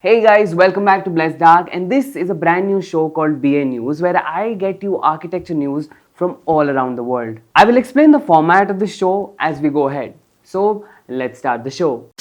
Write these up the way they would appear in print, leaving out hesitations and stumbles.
Hey guys, welcome back to Blessed Dark, and this is a brand new show called BA News where I get you architecture news from all around the world. I will explain the format of the show as we go ahead. So, let's start the show.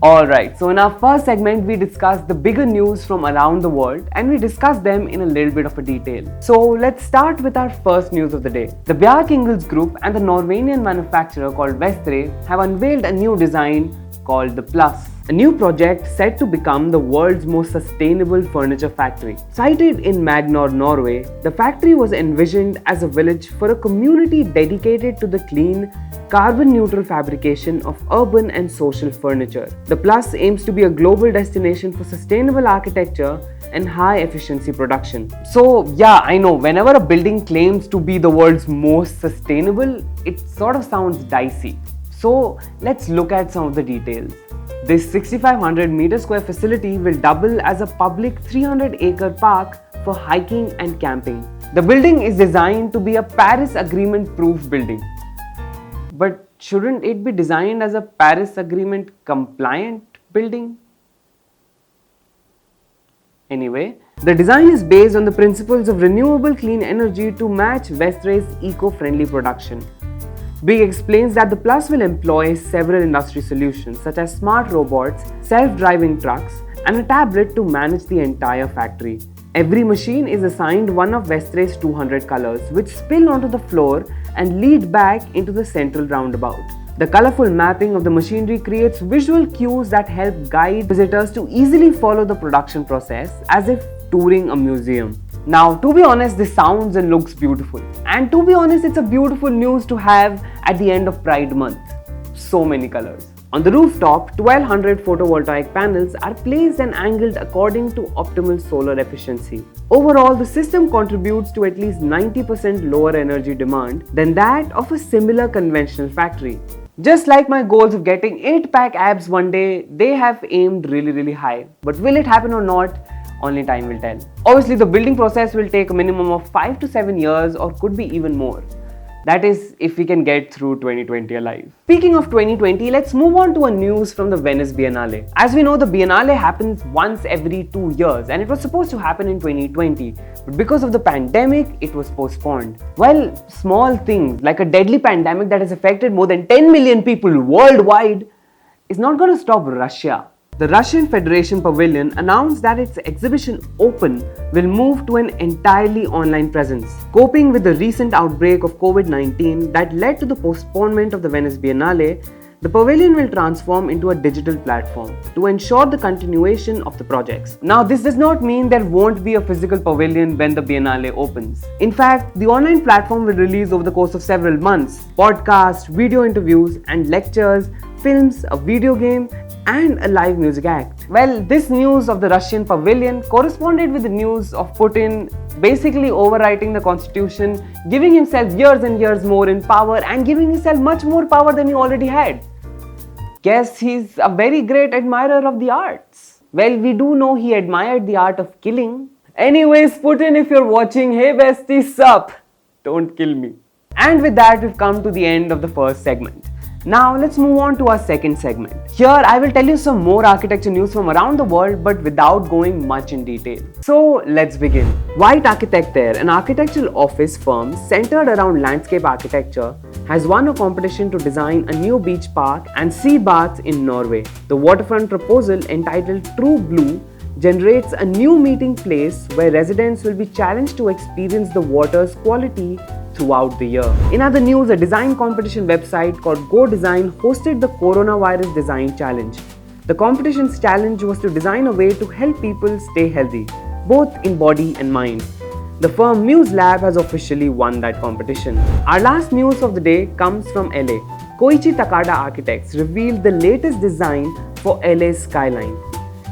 Alright, so in our first segment, we discuss the bigger news from around the world and we discuss them in a little bit of a detail. So let's start with our first news of the day. The Bjarke Ingels group and the Norwegian manufacturer called Vestre have unveiled a new design called the Plus, a new project set to become the world's most sustainable furniture factory. Sited in Magnor, Norway, the factory was envisioned as a village for a community dedicated to the clean, carbon-neutral fabrication of urban and social furniture. The Plus aims to be a global destination for sustainable architecture and high-efficiency production. So yeah, I know, whenever a building claims to be the world's most sustainable, it sort of sounds dicey. So let's look at some of the details. This 6,500 meter square facility will double as a public 300-acre park for hiking and camping. The building is designed to be a Paris Agreement proof building. But shouldn't it be designed as a Paris Agreement compliant building? Anyway, the design is based on the principles of renewable clean energy to match Vestre's eco-friendly production. Big explains that the Plus will employ several industry solutions such as smart robots, self-driving trucks, and a tablet to manage the entire factory. Every machine is assigned one of Vestre's 200 colors, which spill onto the floor and lead back into the central roundabout. The colorful mapping of the machinery creates visual cues that help guide visitors to easily follow the production process as if touring a museum. Now, to be honest, this sounds and looks beautiful. And to be honest, it's a beautiful news to have at the end of Pride Month. So many colors. On the rooftop, 1200 photovoltaic panels are placed and angled according to optimal solar efficiency. Overall, the system contributes to at least 90% lower energy demand than that of a similar conventional factory. Just like my goals of getting 8-pack abs one day, they have aimed really high. But will it happen or not? Only time will tell. Obviously, the building process will take a minimum of 5 to 7 years or could be even more. That is, if we can get through 2020 alive. Speaking of 2020, let's move on to a news from the Venice Biennale. As we know, the Biennale happens once every 2 years and it was supposed to happen in 2020. But because of the pandemic, it was postponed. Well, small things like a deadly pandemic that has affected more than 10 million people worldwide is not going to stop Russia. The Russian Federation Pavilion announced that its exhibition Open will move to an entirely online presence. Coping with the recent outbreak of COVID-19 that led to the postponement of the Venice Biennale, the pavilion will transform into a digital platform to ensure the continuation of the projects. Now, this does not mean there won't be a physical pavilion when the Biennale opens. In fact, the online platform will release over the course of several months podcasts, video interviews, and lectures, films, a video game, and a live music act. Well, this news of the Russian Pavilion corresponded with the news of Putin basically overwriting the constitution, giving himself years and years more in power and giving himself much more power than he already had. Guess he's a very great admirer of the arts. Well, we do know he admired the art of killing. Anyways, Putin, if you're watching, hey bestie, sup? Don't kill me. And with that, we've come to the end of the first segment. Now let's move on to our second segment. Here I will tell you some more architecture news from around the world but without going much in detail. So let's begin. White Arkitekter, an architectural office firm centered around landscape architecture, has won a competition to design a new beach park and sea baths in Norway. The waterfront proposal entitled True Blue generates a new meeting place where residents will be challenged to experience the water's quality throughout the year. In other news, a design competition website called Go Design hosted the Coronavirus Design Challenge. The competition's challenge was to design a way to help people stay healthy, both in body and mind. The firm Muse Lab has officially won that competition. Our last news of the day comes from LA. Koichi Takada Architects revealed the latest design for LA's skyline.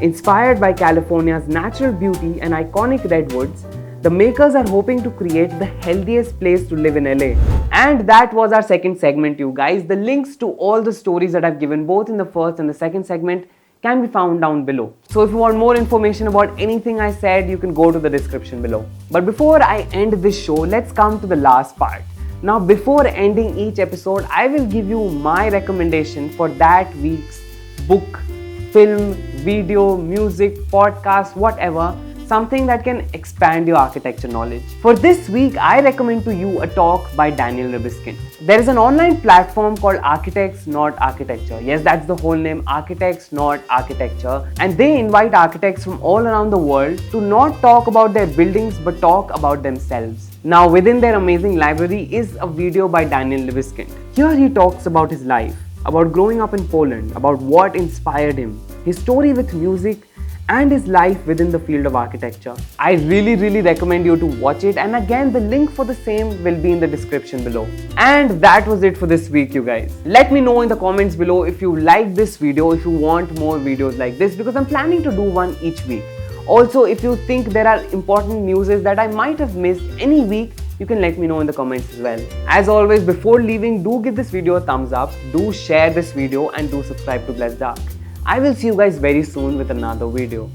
Inspired by California's natural beauty and iconic redwoods, the makers are hoping to create the healthiest place to live in LA. And that was our second segment, you guys. The links to all the stories that I've given both in the first and the second segment can be found down below. So if you want more information about anything I said, you can go to the description below. But before I end this show, let's come to the last part. Now, before ending each episode, I will give you my recommendation for that week's book, film, video, music, podcast, whatever, something that can expand your architecture knowledge. For this week, I recommend to you a talk by Daniel Rubiskin. There is an online platform called Architects Not Architecture. Yes, that's the whole name, Architects Not Architecture. And they invite architects from all around the world to not talk about their buildings but talk about themselves. Now, within their amazing library is a video by Daniel Rubiskin. Here he talks about his life, about growing up in Poland, about what inspired him, his story with music, and his life within the field of architecture. I really recommend you to watch it, and again the link for the same will be in the description below. And that was it for this week, you guys. Let me know in the comments below if you like this video, if you want more videos like this, because I'm planning to do one each week. Also, if you think there are important news that I might have missed any week, you can let me know in the comments as well. As always, before leaving, do give this video a thumbs up, do share this video, and do subscribe to Blessed Dark. I will see you guys very soon with another video.